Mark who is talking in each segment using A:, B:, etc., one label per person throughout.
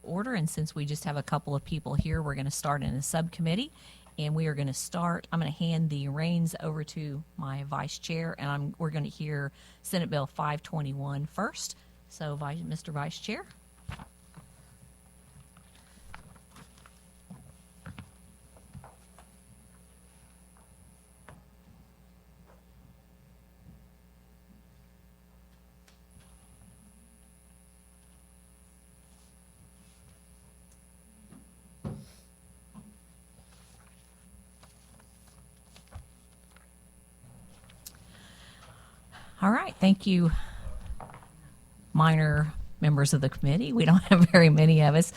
A: order, and since we just have a couple of people here, we're going to start in a subcommittee, and we are going to start. I'm going to hand the reins over to my vice chair, and we're going to hear Senate Bill 521 first. So, Mr. Vice Chair. All right, thank you, minor members of the committee. We don't have very many of us.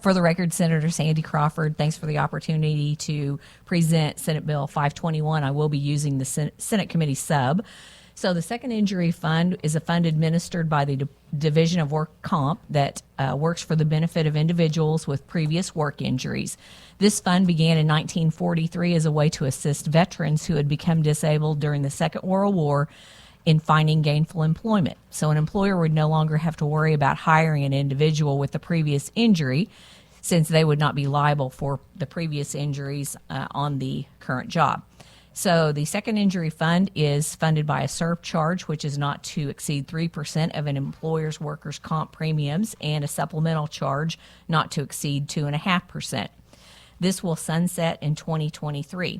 A: For the record, Senator Sandy Crawford, thanks for the opportunity to present Senate Bill 521. I will be using the Senate Committee sub. So the Second Injury Fund is a fund administered by the Division of Work Comp that works for the benefit of individuals with previous work injuries. This fund began in 1943 as a way to assist veterans who had become disabled during the Second World War in finding gainful employment. So an employer would no longer have to worry about hiring an individual with the previous injury, since they would not be liable for the previous injuries on the current job. So the Second Injury Fund is funded by a surcharge, which is not to exceed 3% of an employer's workers' comp premiums, and a supplemental charge not to exceed 2.5%. This will sunset in 2023.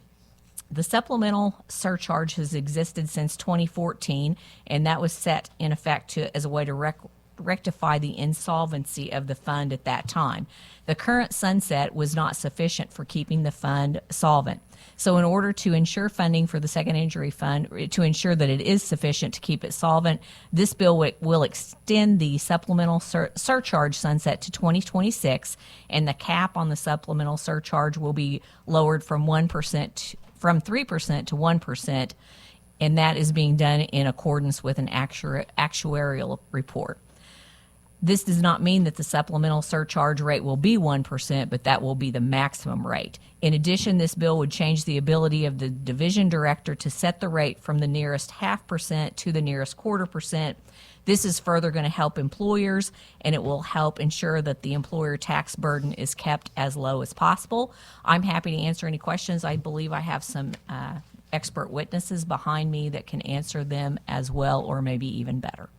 A: The supplemental surcharge has existed since 2014, and that was set in effect as a way to rectify the insolvency of the fund at that time. The current sunset was not sufficient for keeping the fund solvent. So in order to ensure funding for the Second Injury Fund, to ensure that it is sufficient to keep it solvent, this bill will extend the supplemental surcharge sunset to 2026, and the cap on the supplemental surcharge will be lowered from 3% to 1%, and that is being done in accordance with an actuarial report. This does not mean that the supplemental surcharge rate will be 1%, but that will be the maximum rate. In addition, this bill would change the ability of the division director to set the rate from the nearest 0.5% to the nearest 0.25%. This is further going to help employers, and it will help ensure that the employer tax burden is kept as low as possible. I'm happy to answer any questions. I believe I have some expert witnesses behind me that can answer them as well, or maybe even better.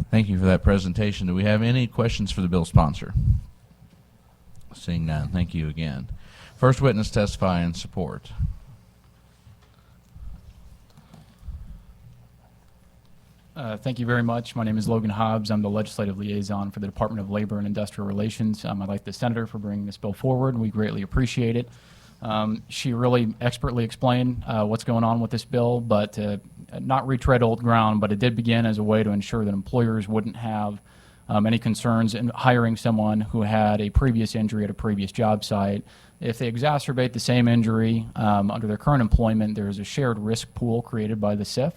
B: Thank you for that presentation. Do we have any questions for the bill sponsor? Seeing none, thank you again. First witness testify in support.
C: Thank you very much. My name is Logan Hobbs. I'm the legislative liaison for the Department of Labor and Industrial Relations. I'd like the senator for bringing this bill forward. We greatly appreciate it. She really expertly explained what's going on with this bill, but not retread old ground, but it did begin as a way to ensure that employers wouldn't have any concerns in hiring someone who had a previous injury at a previous job site. If they exacerbate the same injury under their current employment, there is a shared risk pool created by the SIF.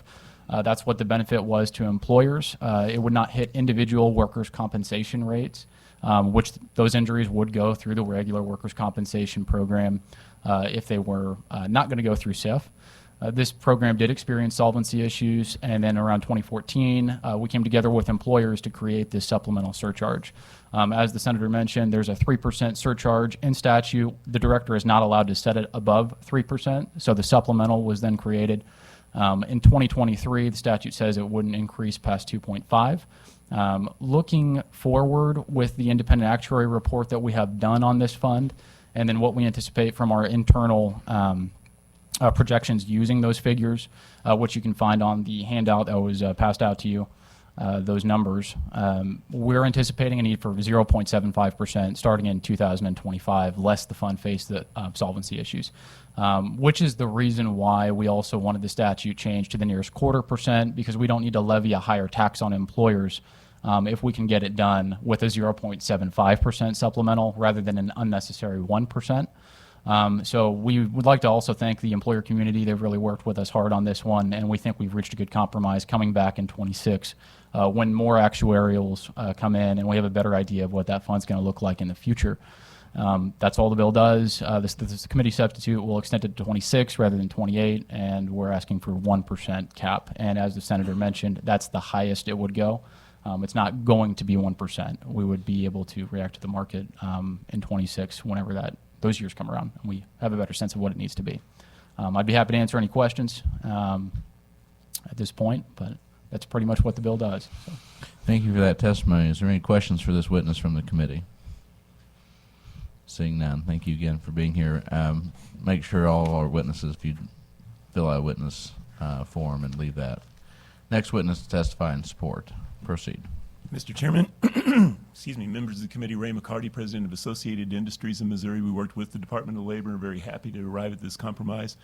C: That's what the benefit was to employers. It would not hit individual workers' compensation rates, which those injuries would go through the regular workers' compensation program if they were not going to go through SIF. This program did experience solvency issues, and then around 2014, we came together with employers to create this supplemental surcharge. As the senator mentioned, there's a 3% surcharge in statute. The director is not allowed to set it above 3%, so the supplemental was then created. In 2023, the statute says it wouldn't increase past 2.5. Looking forward with the independent actuary report that we have done on this fund, and then what we anticipate from our internal projections using those figures, which you can find on the handout that was passed out to you, those numbers, we're anticipating a need for 0.75% starting in 2025, lest the fund face the solvency issues. Which is the reason why we also wanted the statute changed to the nearest 0.25%, because we don't need to levy a higher tax on employers if we can get it done with a 0.75% supplemental rather than an unnecessary 1%. So we would like to also thank the employer community. They've really worked with us hard on this one, and we think we've reached a good compromise coming back in 26 when more actuarials come in and we have a better idea of what that fund's going to look like in the future. That's all the bill does. This committee substitute will extend it to 26 rather than 28, and we're asking for 1% cap. And as the senator mentioned, that's the highest it would go. It's not going to be 1%. We would be able to react to the market in 26 whenever those years come around, and we have a better sense of what it needs to be. I'd be happy to answer any questions at this point, but that's pretty much what the bill does. So.
B: Thank you for that testimony. Is there any questions for this witness from the committee? Seeing none, thank you again for being here. Make sure all of our witnesses, if you fill out a witness form and leave that. Next witness to testify in support. Proceed.
D: Mr. Chairman, excuse me, members of the committee, Ray McCarty, President of Associated Industries in Missouri. We worked with the Department of Labor and are very happy to arrive at this compromise.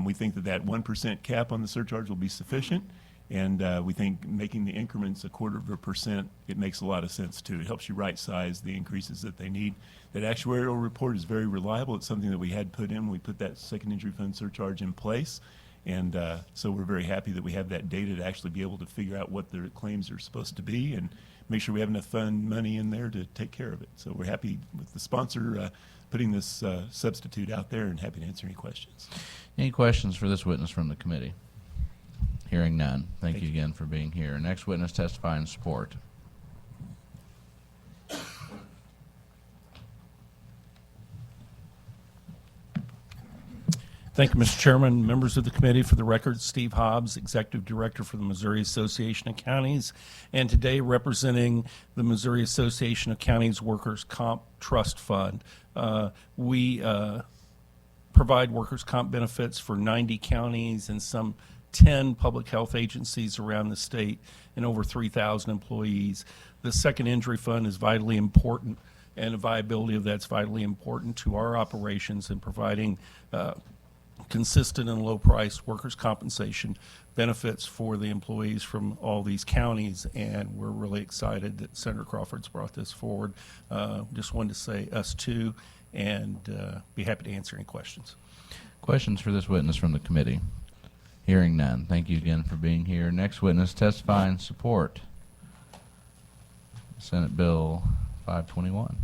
D: We think that 1% cap on the surcharge will be sufficient, and we think making the increments 0.25%, it makes a lot of sense too. It helps you right size the increases that they need. That actuarial report is very reliable. It's something that we had put in when we put that second injury fund surcharge in place. And so we're very happy that we have that data to actually be able to figure out what their claims are supposed to be and make sure we have enough fund money in there to take care of it. So we're happy with the sponsor putting this substitute out there and happy to answer any questions.
B: Any questions for this witness from the committee? Hearing none. Thank you again for being here. Next witness testify in support.
E: Thank you, Mr. Chairman, members of the committee. For the record, Steve Hobbs, Executive Director for the Missouri Association of Counties, and today representing the Missouri Association of Counties Workers' Comp Trust Fund. We provide workers' comp benefits for 90 counties and some 10 public health agencies around the state and over 3,000 employees. The second injury fund is vitally important, and the viability of that's vitally important to our operations in providing consistent and low-priced workers' compensation benefits for the employees from all these counties, and we're really excited that Senator Crawford's brought this forward. Just wanted to say us too, and be happy to answer any questions.
B: Questions for this witness from the committee? Hearing none. Thank you again for being here. Next witness testify in support. Senate Bill 521.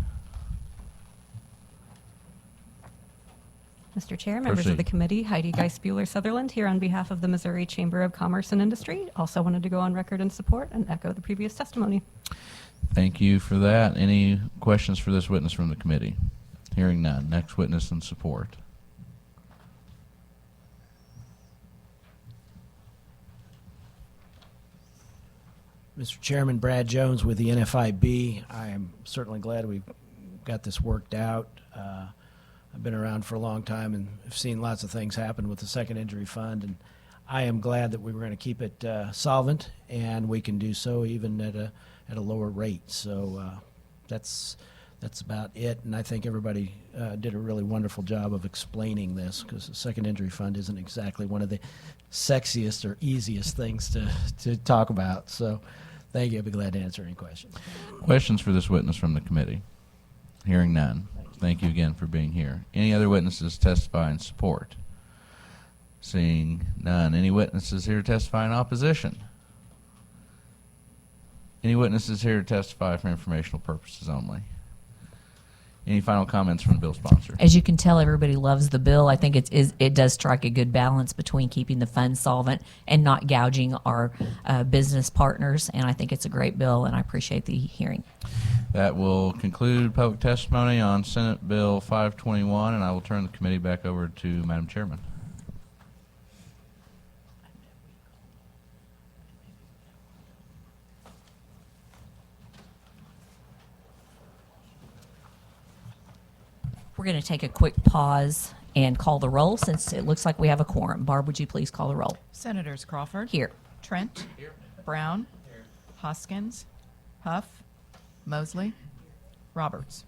F: Mr. Chair, members of the committee, Heidi Geis-Bueller-Sutherland here on behalf of the Missouri Chamber of Commerce and Industry. Also wanted to go on record in support and echo the previous testimony.
B: Thank you for that. Any questions for this witness from the committee? Hearing none. Next witness in support.
G: Mr. Chairman, Brad Jones with the NFIB. I am certainly glad we've got this worked out. I've been around for a long time and have seen lots of things happen with the second injury fund, and I am glad that we were going to keep it solvent, and we can do so even at a lower rate. So that's about it, and I think everybody did a really wonderful job of explaining this, because the second injury fund isn't exactly one of the sexiest or easiest things to talk about. So thank you. I'll be glad to answer any questions.
B: Questions for this witness from the committee? Hearing none. Thank you again for being here. Any other witnesses testify in support? Seeing none. Any witnesses here to testify in opposition? Any witnesses here to testify for informational purposes only? Any final comments from the bill sponsor?
A: As you can tell, everybody loves the bill. I think it does strike a good balance between keeping the fund solvent and not gouging our business partners, and I think it's a great bill, and I appreciate the hearing.
B: That will conclude public testimony on Senate Bill 521, and I will turn the committee back over to Madam Chairman.
A: We're going to take a quick pause and call the roll since it looks like we have a quorum. Barb, would you please call the roll?
H: Senators Crawford.
A: Here.
H: Trent. Here. Brown. Here. Hoskins. Huff. Mosley. Roberts.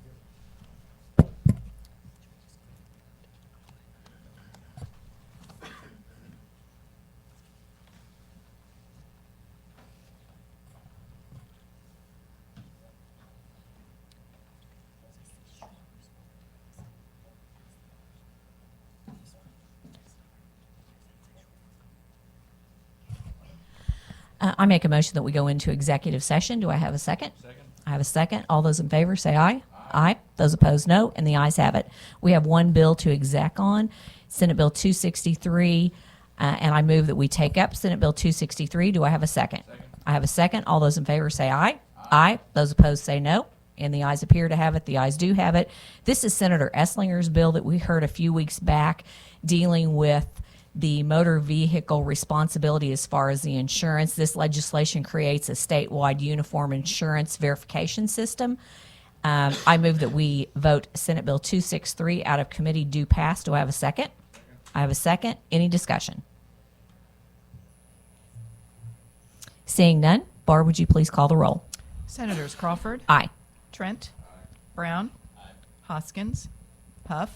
A: I make a motion that we go into executive session. Do I have a second? Second. I have a second. All those in favor say aye. Aye. Those opposed, no. And the ayes have it. We have one bill to exec on, Senate Bill 263, and I move that we take up Senate Bill 263. Do I have a second? Second. I have a second. All those in favor say aye. Aye. Those opposed say no. And the ayes appear to have it. The ayes do have it. This is Senator Eslinger's bill that we heard a few weeks back dealing with the motor vehicle responsibility as far as the insurance. This legislation creates a statewide uniform insurance verification system. I move that we vote Senate Bill 263 out of committee do pass. Do I have a second? I have a second. Any discussion? Seeing none, Barb, would you please call the roll?
H: Senators Crawford,
A: Aye.
H: Trent, Brown, Hoskins, Huff,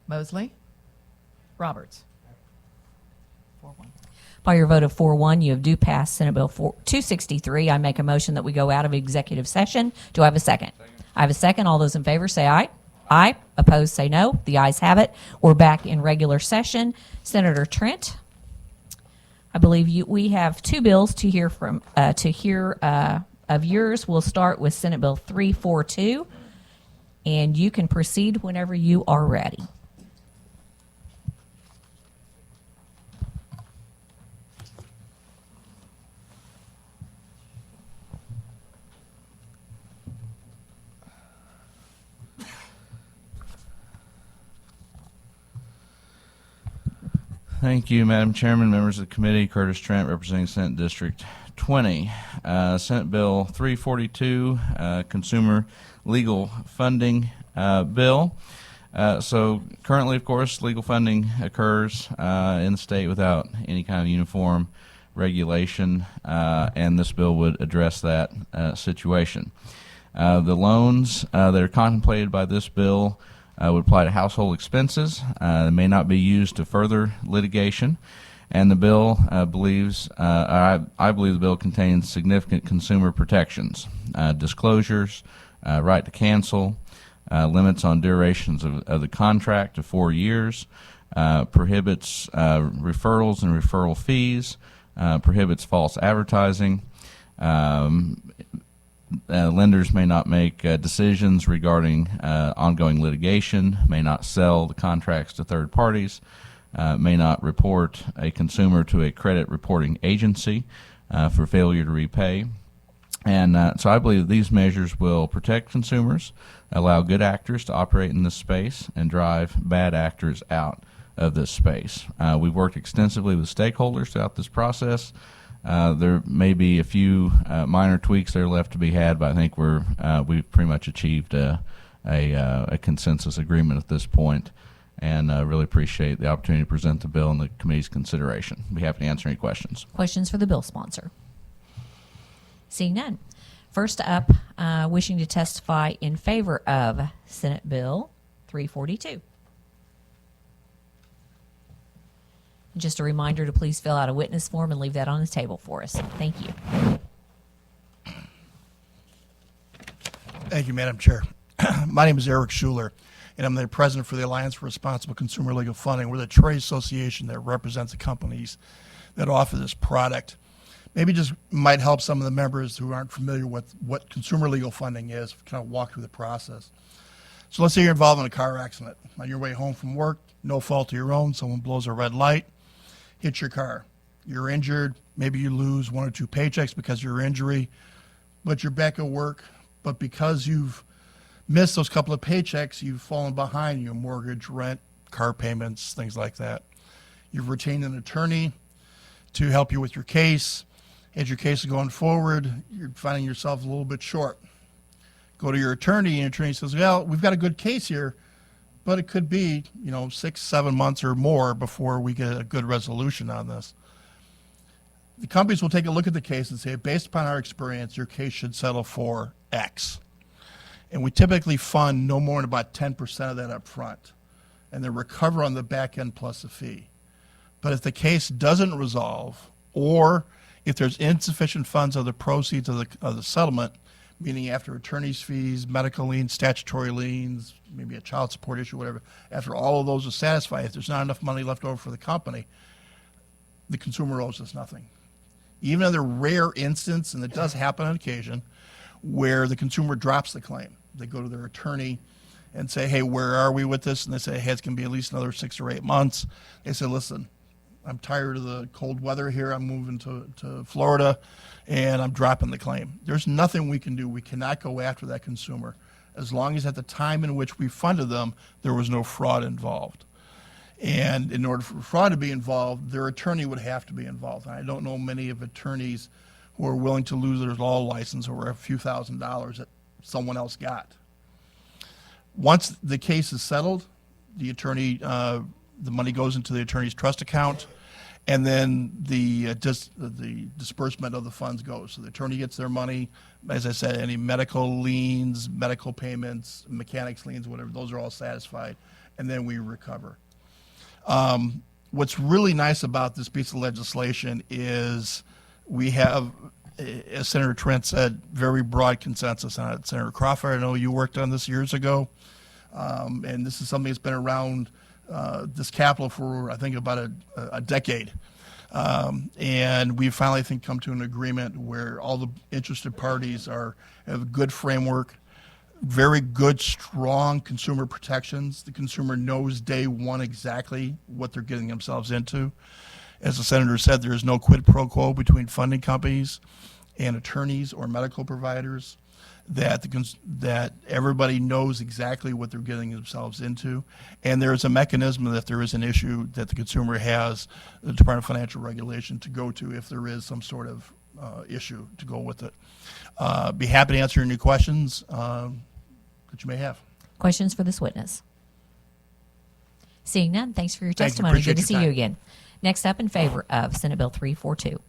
H: Mosley, Roberts. 4-1.
A: By your vote of 4-1, you have do pass Senate Bill 263. I make a motion that we go out of executive session. Do I have a second? I have a second. All those in favor say aye. Aye. Opposed say no. The ayes have it. We're back in regular session. Senator Trent, I believe we have two bills to hear from of yours. We'll start with Senate Bill 342, and you can proceed whenever you are ready.
B: Thank you, Madam Chairman, members of the committee. Curtis Trent, representing Senate District 20. Senate Bill 342, Consumer Legal Funding Bill. So currently, of course, legal funding occurs in the state without any kind of uniform regulation, and this bill would address that situation. The loans that are contemplated by this bill would apply to household expenses that may not be used to further litigation, and the bill I believe the bill contains significant consumer protections, disclosures, right to cancel, limits on durations of the contract to 4 years, prohibits referrals and referral fees, prohibits false advertising. Lenders may not make decisions regarding ongoing litigation, may not sell the contracts to third parties, may not report a consumer to a credit reporting agency for failure to repay. And so I believe these measures will protect consumers, allow good actors to operate in this space, and drive bad actors out of this space. We've worked extensively with stakeholders throughout this process. There may be a few minor tweaks that are left to be had, but I think we've pretty much achieved a consensus agreement at this point, and really appreciate the opportunity to present the bill and the committee's consideration. I'd be happy to answer any questions.
A: Questions for the bill sponsor? Seeing none. First up, wishing to testify in favor of Senate Bill 342. Just a reminder to please fill out a witness form and leave that on the table for us. Thank you.
I: Thank you, Madam Chair. My name is Eric Schuler, and I'm the president for the Alliance for Responsible Consumer Legal Funding. We're the trade association that represents the companies that offer this product. Maybe just might help some of the members who aren't familiar with what consumer legal funding is, kind of walk through the process. So let's say you're involved in a car accident. On your way home from work, no fault of your own, someone blows a red light, hits your car. You're injured. Maybe you lose 1 or 2 paychecks because of your injury, but you're back at work. But because you've missed those couple of paychecks, you've fallen behind your mortgage, rent, car payments, things like that. You've retained an attorney to help you with your case. As your case is going forward, you're finding yourself a little bit short. Go to your attorney, and your attorney says, well, we've got a good case here, but it could be, 6-7 months or more before we get a good resolution on this. The companies will take a look at the case and say, based upon our experience, your case should settle for X. And we typically fund no more than about 10% of that up front, and then recover on the back end plus a fee. But if the case doesn't resolve, or if there's insufficient funds of the proceeds of the settlement, meaning after attorney's fees, medical liens, statutory liens, maybe a child support issue, whatever, after all of those are satisfied, if there's not enough money left over for the company, the consumer owes us nothing. Even in the rare instance, and it does happen on occasion, where the consumer drops the claim. They go to their attorney and say, hey, where are we with this? And they say, hey, it's going to be at least another 6 or 8 months. They say, listen, I'm tired of the cold weather here. I'm moving to Florida, and I'm dropping the claim. There's nothing we can do. We cannot go after that consumer as long as at the time in which we funded them, there was no fraud involved. And in order for fraud to be involved, their attorney would have to be involved. And I don't know many of attorneys who are willing to lose their law license over a few $1,000s that someone else got. Once the case is settled, the attorney, the money goes into the attorney's trust account, and then the disbursement of the funds goes. So the attorney gets their money. As I said, any medical liens, medical payments, mechanics liens, whatever, those are all satisfied, and then we recover. What's really nice about this piece of legislation is we have, as Senator Trent said, very broad consensus on it. Senator Crawford, I know you worked on this years ago, and this is something that's been around this Capitol for, I think, about a decade. And we finally, I think, come to an agreement where all the interested parties have a good framework, very good, strong consumer protections. The consumer knows day one exactly what they're getting themselves into. As the senator said, there is no quid pro quo between funding companies and attorneys or medical providers, that everybody knows exactly what they're getting themselves into. And there is a mechanism that there is an issue that the consumer has, the Department of Financial Regulation, to go to if there is some sort of issue to go with it. Be happy to answer any questions that you may have.
A: Questions for this witness? Seeing none, thanks for your
I: Thank you.
A: testimony.
I: Appreciate
A: Good to
I: your
A: see
I: time.
A: you again. Next up, in favor of Senate Bill 342.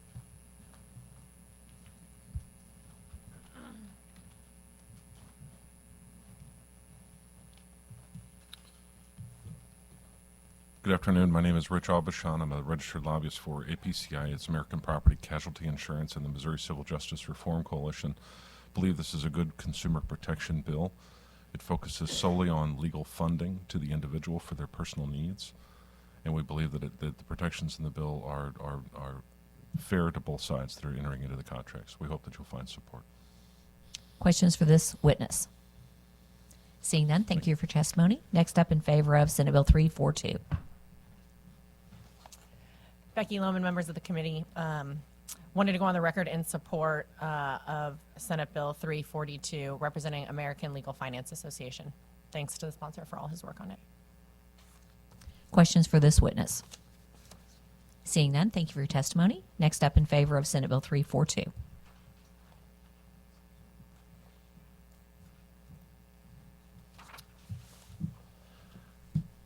J: Good afternoon. My name is Rich Albashan. I'm a registered lobbyist for APCI. It's American Property Casualty Insurance and the Missouri Civil Justice Reform Coalition. I believe this is a good consumer protection bill. It focuses solely on legal funding to the individual for their personal needs, and we believe that the protections in the bill are fair to both sides that are entering into the contracts. We hope that you'll find support.
A: Questions for this witness? Seeing none, thank you for your testimony. Next up, in favor of Senate Bill 342.
K: Becky Lohman, members of the committee, wanted to go on the record in support of Senate Bill 342, representing American Legal Finance Association. Thanks to the sponsor for all his work on it.
A: Questions for this witness? Seeing none, thank you for your testimony. Next up, in favor of Senate Bill 342.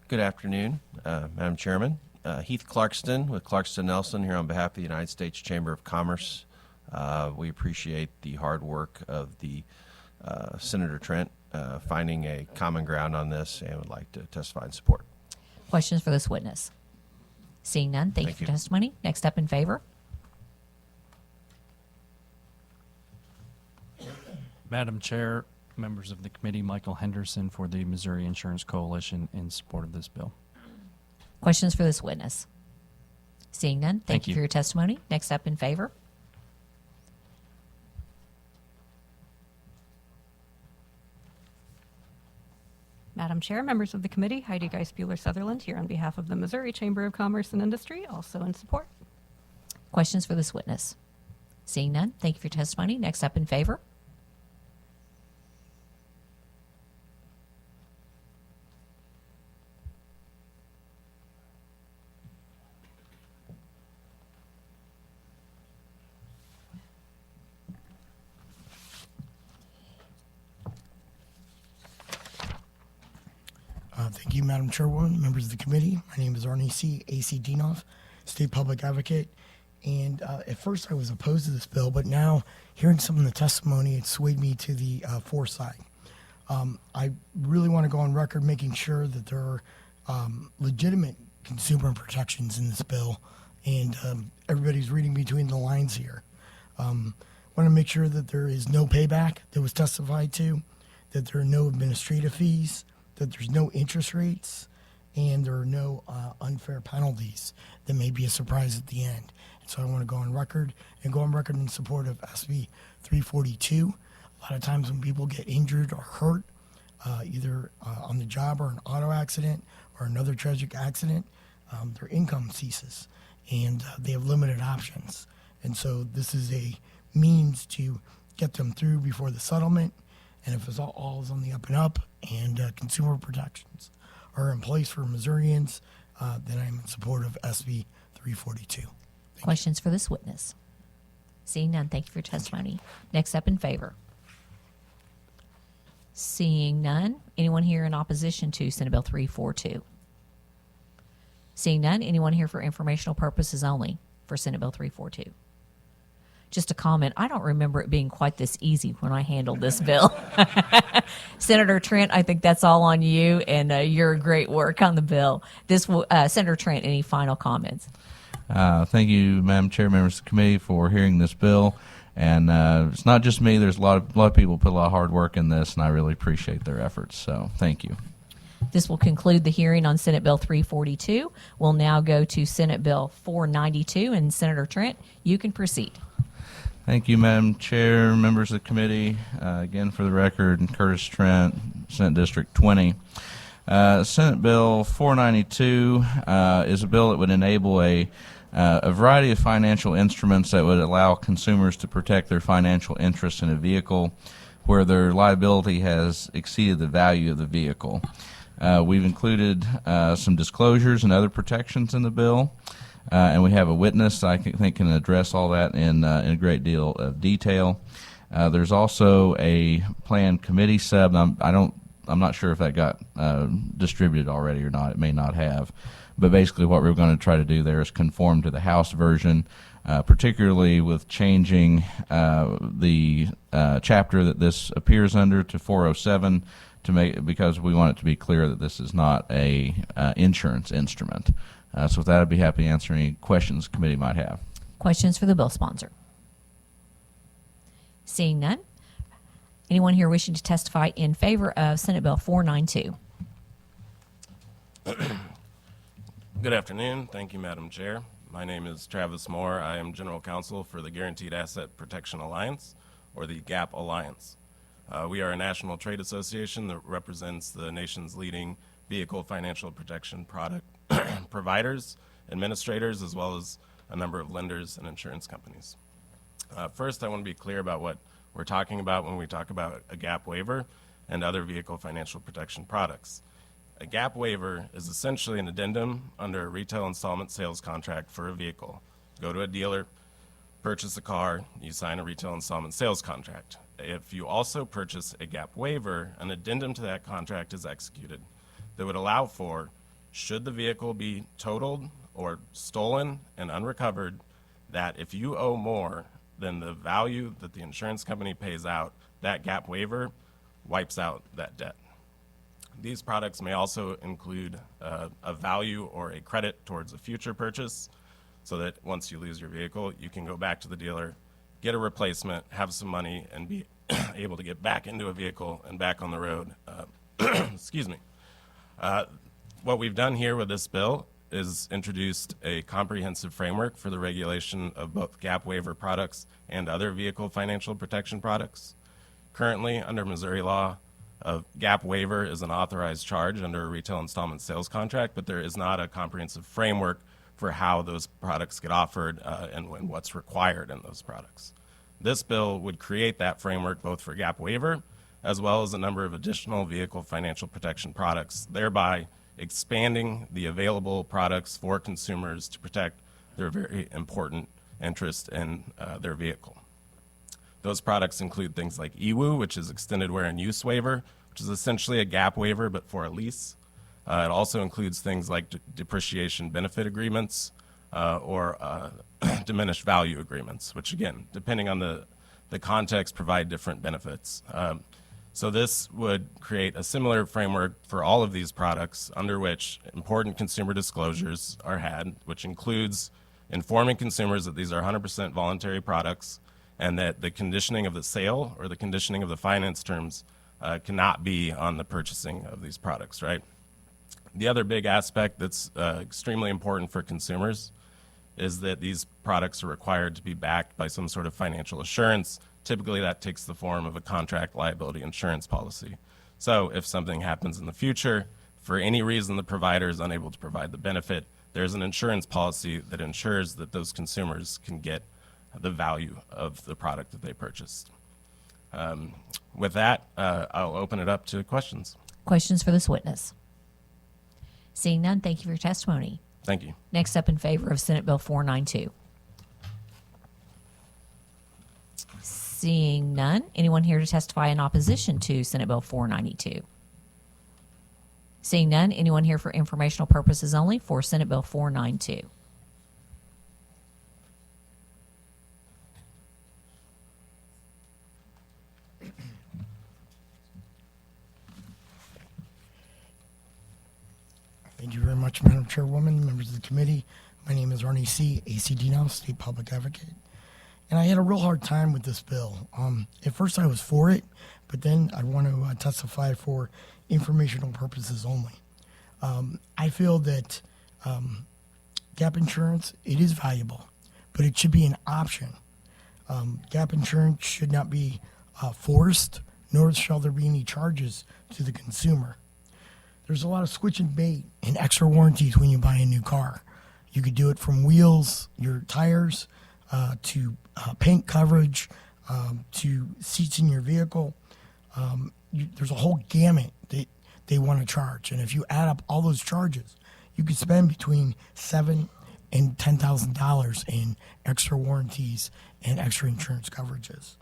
L: Good afternoon, Madam Chairman. Heath Clarkston with Clarkston Nelson here on behalf of the United States Chamber of Commerce. We appreciate the hard work of the Senator Trent finding a common ground on this and would like to testify in support.
A: Questions for this witness? Seeing none, thank you for your testimony. Next up, in favor.
M: Madam Chair, members of the committee, Michael Henderson for the Missouri Insurance Coalition in support of this bill.
A: Questions for this witness? Seeing none, thank
M: Thank
A: you
M: you.
A: for your testimony. Next up, in favor.
F: Madam Chair, members of the committee, Heidi Geis-Bueller Sutherland here on behalf of the Missouri Chamber of Commerce and Industry, also in support.
A: Questions for this witness? Seeing none, thank you for your testimony. Next up, in favor.
N: Thank you, Madam Chairwoman, members of the committee. My name is Arnie C. A.C. Dinoff, State Public Advocate. And at first I was opposed to this bill, but now hearing some of the testimony, it swayed me to the foresight. I really want to go on record making sure that there are legitimate consumer protections in this bill, and everybody's reading between the lines here. Want to make sure that there is no payback that was testified to, that there are no administrative fees, that there's no interest rates, and there are no unfair penalties that may be a surprise at the end. And so I want to go on record in support of SB 342. A lot of times when people get injured or hurt, either on the job or an auto accident or another tragic accident, their income ceases. and they have limited options. And so this is a means to get them through before the settlement. And if it's all is on the up and up, and consumer protections are in place for Missourians, then I'm in support of SB 342.
A: Questions for this witness? Seeing none, thank you for your testimony. Next up in favor. Seeing none, anyone here in opposition to Senate Bill 342? Seeing none, anyone here for informational purposes only for Senate Bill 342? Just a comment, I don't remember it being quite this easy when I handled this bill. Senator Trent, I think that's all on you, and your great work on the bill. Senator Trent, any final comments?
B: Thank you, Madam Chair, members of the committee, for hearing this bill. And it's not just me. There's a lot of people put a lot of hard work in this, and I really appreciate their efforts. So thank you.
A: This will conclude the hearing on Senate Bill 342. We'll now go to Senate Bill 492, and Senator Trent, you can proceed.
B: Thank you, Madam Chair, members of the committee. Again, for the record, Curtis Trent, Senate District 20. Senate Bill 492 is a bill that would enable a variety of financial instruments that would allow consumers to protect their financial interests in a vehicle where their liability has exceeded the value of the vehicle. We've included some disclosures and other protections in the bill. And we have a witness I think can address all that in a great deal of detail. There's also a planned committee sub. I'm not sure if that got distributed already or not. It may not have. But basically what we're going to try to do there is conform to the House version, particularly with changing the chapter that this appears under to 407 because we want it to be clear that this is not a insurance instrument. So with that, I'd be happy to answer any questions the committee might have.
A: Questions for the bill sponsor? Seeing none, anyone here wishing to testify in favor of Senate Bill 492?
O: Good afternoon. Thank you, Madam Chair. My name is Travis Moore. I am General Counsel for the Guaranteed Asset Protection Alliance, or the GAP Alliance. We are a national trade association that represents the nation's leading vehicle financial protection product providers, administrators, as well as a number of lenders and insurance companies. First, I want to be clear about what we're talking about when we talk about a GAP waiver and other vehicle financial protection products. A GAP waiver is essentially an addendum under a retail installment sales contract for a vehicle. Go to a dealer, purchase a car, you sign a retail installment sales contract. If you also purchase a GAP waiver, an addendum to that contract is executed that would allow for, should the vehicle be totaled or stolen and unrecovered, that if you owe more than the value that the insurance company pays out, that GAP waiver wipes out that debt. These products may also include a value or a credit towards a future purchase, so that once you lose your vehicle, you can go back to the dealer, get a replacement, have some money, and be able to get back into a vehicle and back on the road. Excuse me. What we've done here with this bill is introduced a comprehensive framework for the regulation of both GAP waiver products and other vehicle financial protection products. Currently, under Missouri law, a GAP waiver is an authorized charge under a retail installment sales contract, but there is not a comprehensive framework for how those products get offered and what's required in those products. This bill would create that framework both for GAP waiver as well as a number of additional vehicle financial protection products, thereby expanding the available products for consumers to protect their very important interest in their vehicle. Those products include things like EWU, which is extended wear and use waiver, which is essentially a GAP waiver but for a lease. It also includes things like depreciation benefit agreements or diminished value agreements, which again, depending on the context, provide different benefits. So this would create a similar framework for all of these products under which important consumer disclosures are had, which includes informing consumers that these are 100% voluntary products and that the conditioning of the sale or the conditioning of the finance terms cannot be on the purchasing of these products, right? The other big aspect that's extremely important for consumers is that these products are required to be backed by some sort of financial assurance. Typically, that takes the form of a contract liability insurance policy. So if something happens in the future, for any reason the provider is unable to provide the benefit, there's an insurance policy that ensures that those consumers can get the value of the product that they purchased. With that, I'll open it up to questions.
A: Questions for this witness? Seeing none, thank you for your testimony.
O: Thank you.
A: Next up in favor of Senate Bill 492. Seeing none, anyone here to testify in opposition to Senate Bill 492? Seeing none, anyone here for informational purposes only for Senate Bill 492?
N: Thank you very much, Madam Chairwoman, members of the committee. My name is Arnie C., ACD now, State Public Advocate. And I had a real hard time with this bill. At first I was for it, but then I want to testify for informational purposes only. I feel that gap insurance, it is valuable, but it should be an option. Gap insurance should not be forced, nor shall there be any charges to the consumer. There's a lot of switch and bait and extra warranties when you buy a new car. You could do it from wheels, your tires, to paint coverage, to seats in your vehicle. There's a whole gamut that they want to charge. And if you add up all those charges, you could spend between $7,000 and $10,000 in extra warranties and extra insurance coverages.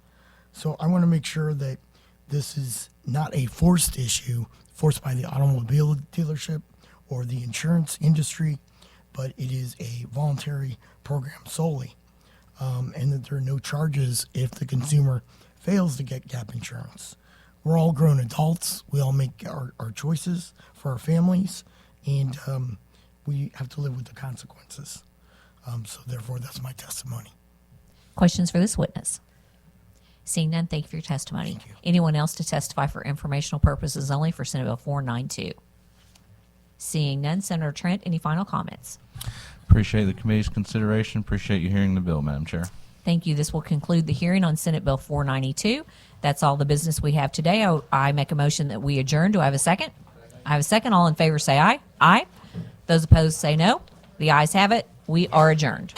N: So I want to make sure that this is not a forced issue, forced by the automobile dealership or the insurance industry, but it is a voluntary program solely, and that there are no charges if the consumer fails to get gap insurance. We're all grown adults. We all make our choices for our families, and we have to live with the consequences. So therefore, that's my testimony.
A: Questions for this witness? Seeing none, thank you for your testimony.
N: Thank you.
A: Anyone else to testify for informational purposes only for Senate Bill 492? Seeing none, Senator Trent, any final comments?
B: Appreciate the committee's consideration. Appreciate you hearing the bill, Madam Chair.
A: Thank you. This will conclude the hearing on Senate Bill 492. That's all the business we have today. I make a motion that we adjourn. Do I have a second? I have a second. All in favor say aye. Aye. Those opposed say no. The ayes have it. We are adjourned.